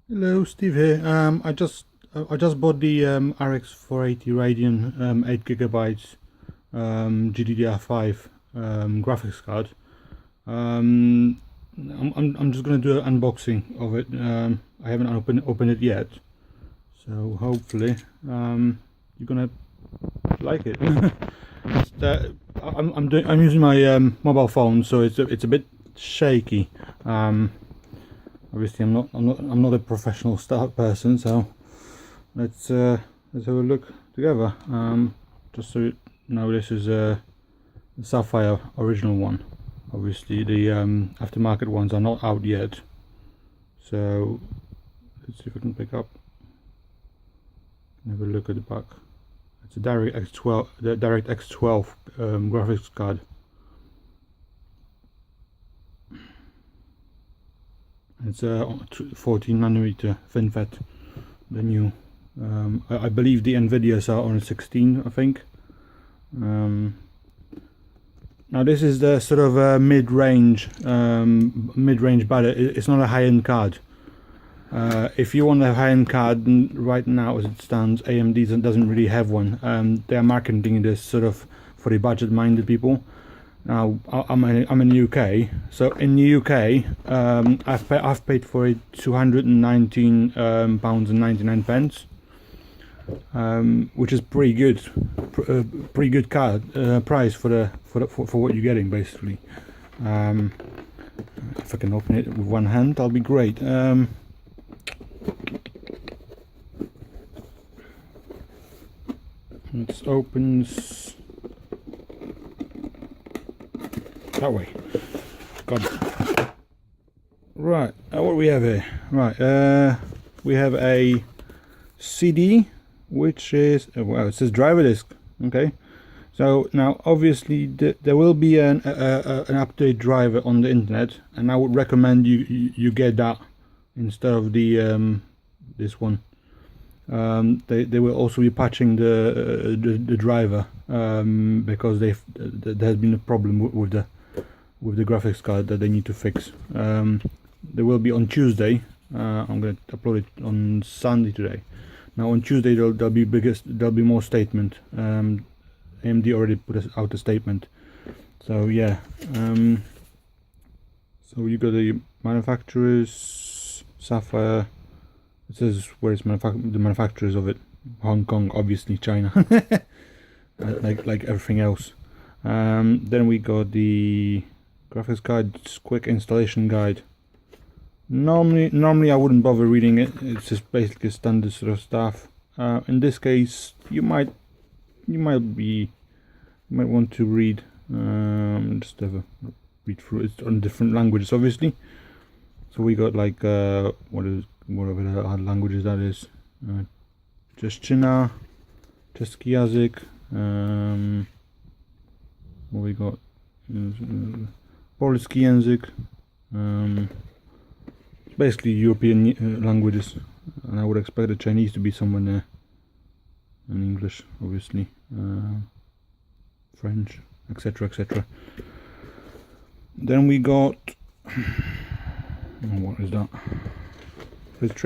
Hello, Steve here. I just bought the RX480 Radeon 8 GB GDDR5 graphics card. I'm just gonna do an unboxing of it. I haven't opened it yet, so hopefully you're gonna like it. I'm using my mobile phone, so it's a bit shaky. Obviously, I'm not a professional start person, so let's have a look together. Just so you know, this is a Sapphire original one. Obviously, the aftermarket ones are not out yet. So let's see if I can pick up. Have a look at the back. It's a DirectX 12 graphics card. It's a 14nm FinFET, the new. I believe the Nvidias are on 16, I think. Now this is the sort of mid-range budget. It's not a high-end card. If you want a high-end card right now, as it stands, AMD doesn't really have one. They are marketing this sort of for the budget-minded people. Now I'm in the UK, so in the UK I've paid for it £219.99, which is pretty good card price for what you're getting, basically. If I can open it with one hand, that'll be great. It opens that way. Got it. Right, what do we have here? Right, we have a CD, which is well, it says driver disc. Okay, so now obviously there will be an update driver on the internet, and I would recommend you get that instead of the this one. They will also be patching the driver because there has been a problem with the graphics card that they need to fix. They will be on Tuesday. I'm going to upload it on Sunday today. Now on Tuesday there'll be more statement. AMD already put out a statement. So yeah. So you got the manufacturers, Sapphire. It says where is the manufacturers of it. Hong Kong, obviously China. like everything else. Then we got the graphics card, quick installation guide. Normally I wouldn't bother reading it. It's just basically standard sort of stuff. In this case, you might want to read. Just have a read through it. It's on different languages, obviously. So we got like whatever the other languages that is. Czechina, Český jazyk. What we got? Polski język. Basically European languages, and I would expect the Chinese to be somewhere there, and English, obviously, French, etc., etc. Then we got what is that?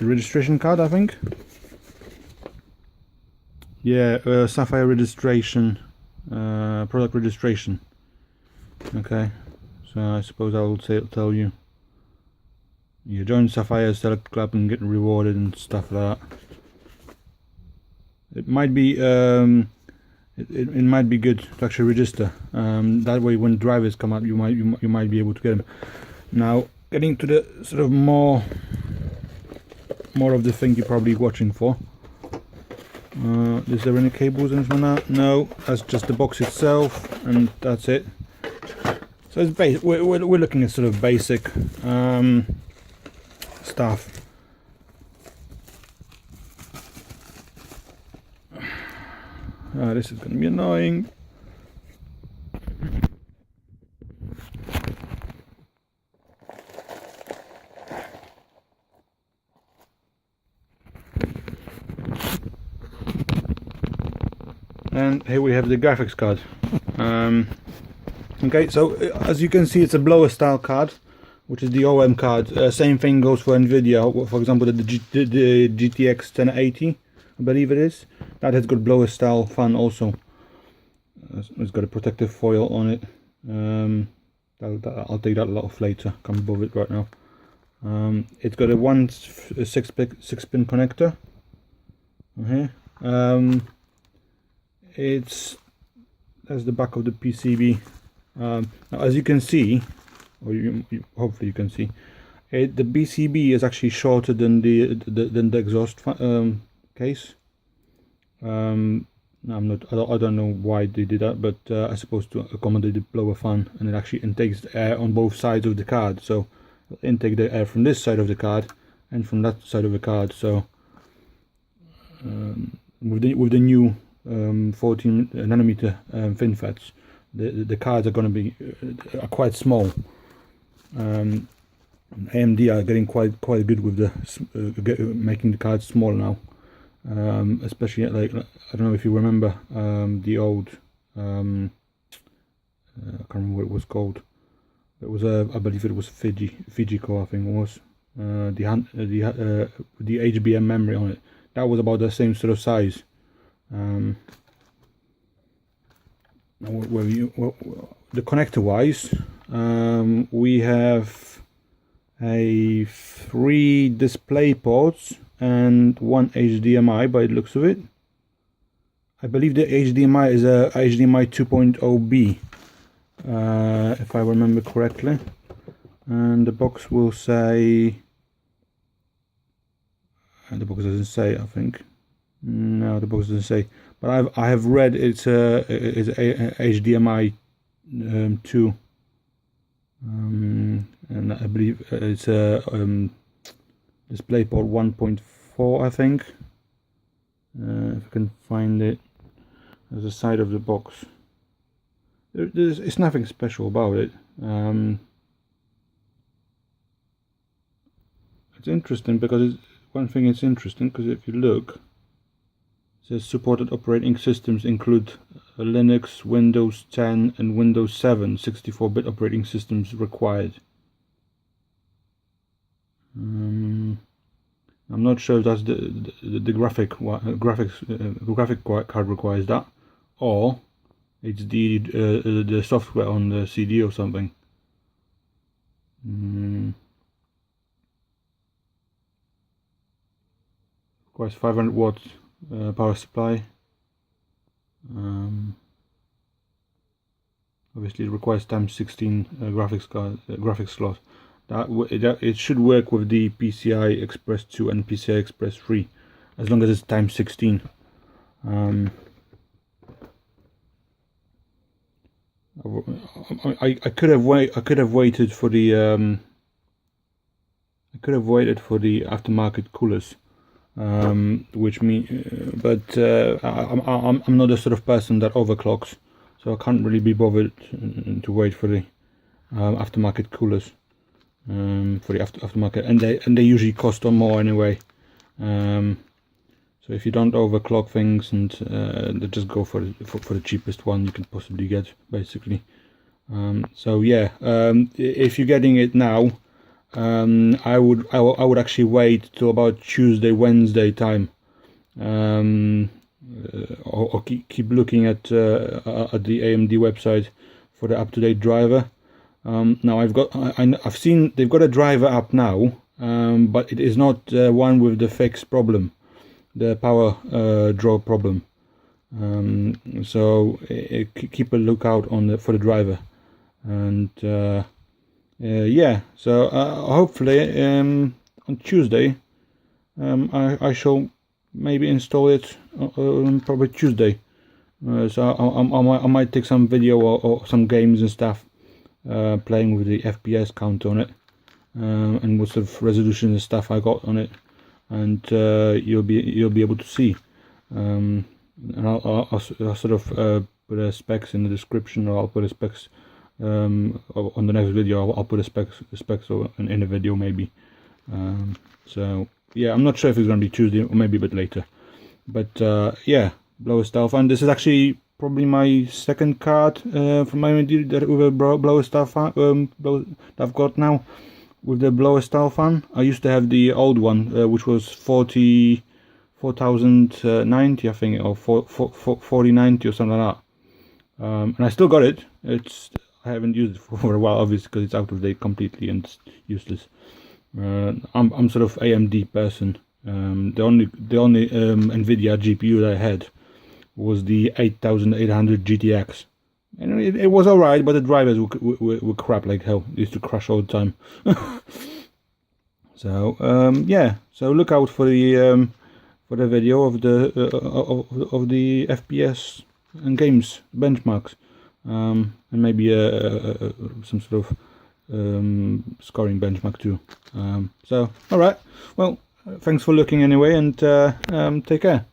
Registration card, I think. Yeah, Sapphire registration, product registration. Okay, so I suppose I will tell you. You join Sapphire Select Club and get rewarded and stuff like that. It might be it might be good to actually register. That way, when drivers come up, you might be able to get them. Now, getting to the sort of more of the thing you're probably watching for. Is there any cables and anything like that? No, that's just the box itself, and that's it. So it's we're looking at sort of basic stuff. This is going to be annoying. And here we have the graphics card. Okay, so as you can see, it's a blower style card, which is the OM card. Same thing goes for NVIDIA. For example, the GTX 1080, I believe it is. That has got blower style fan also. It's got a protective foil on it. I'll take that off later. Can't bother it right now. It's got a 6-pin connector. Okay. That's the back of the PCB. Now, as you can see, or hopefully you can see, the PCB is actually shorter than the exhaust case. I don't know why they did that, but I suppose to accommodate the blower fan, and it actually intakes the air on both sides of the card. So it'll intake the air from this side of the card and from that side of the card. So with the new 14 nanometer FinFETs, the cards are going to be quite small. AMD are getting quite good with the making the cards small now. Especially like, I don't know if you remember the old I can't remember what it was called. It was I believe it was Fiji-Co, I think it was. The HBM memory on it, that was about the same sort of size. Now the connector wise, we have 3 display ports and 1 HDMI by the looks of it. I believe the HDMI is a HDMI 2.0B, if I remember correctly. And the box will say, the box doesn't say, I think. No, the box doesn't say. But I have read it's a HDMI 2, and I believe it's a DisplayPort 1.4, I think. If I can find it, there's the side of the box. It's nothing special about it. It's interesting because one thing is interesting because if you look, it says supported operating systems include Linux, Windows 10 and Windows 7 64-bit operating systems required. I'm not sure if that's the graphic card requires that, or it's the software on the CD or something. Requires 500 watts power supply. Obviously it requires ×16 graphics slot. It should work with the PCI Express 2 and PCI Express 3 as long as it's ×16. I could have waited for the aftermarket coolers, which but I'm not the sort of person that overclocks, so I can't really be bothered to wait for the aftermarket coolers. For the aftermarket, and they usually cost more anyway. So if you don't overclock things, and just go for the cheapest one you can possibly get, basically. So yeah, if you're getting it now, I would actually wait till about Tuesday, Wednesday time, or keep looking at the AMD website for the up-to-date driver. Now I've seen they've got a driver up now, but it is not one with the fixed problem, the power draw problem. So keep a lookout for the driver, and yeah. So hopefully on Tuesday I shall maybe install it. Probably Tuesday. So I might take some video or some games and stuff. Playing with the FPS count on it, and what sort of resolution and stuff I got on it, and you'll be able to see. And I'll sort of put a specs in the description, or I'll put a specs on the next video. I'll put a specs in a video maybe. So yeah, I'm not sure if it's going to be Tuesday or maybe a bit later, but yeah, blower style fan. This is actually probably my second card from AMD with a blower style fan that I've got now. with the blower style fan. I used to have the old one, which was 4090, I think, or 4090 or something like that. And I still got it. I haven't used it for a while, obviously, because it's out of date completely and it's useless. I'm sort of AMD person. The only Nvidia GPU that I had was the 8800 GTX, and it was alright, but the drivers were crap like hell. It used to crash all the time. So yeah, so look out for the video of the FPS and games benchmarks, and maybe some sort of scoring benchmark too. So alright, well, thanks for looking anyway, and take care.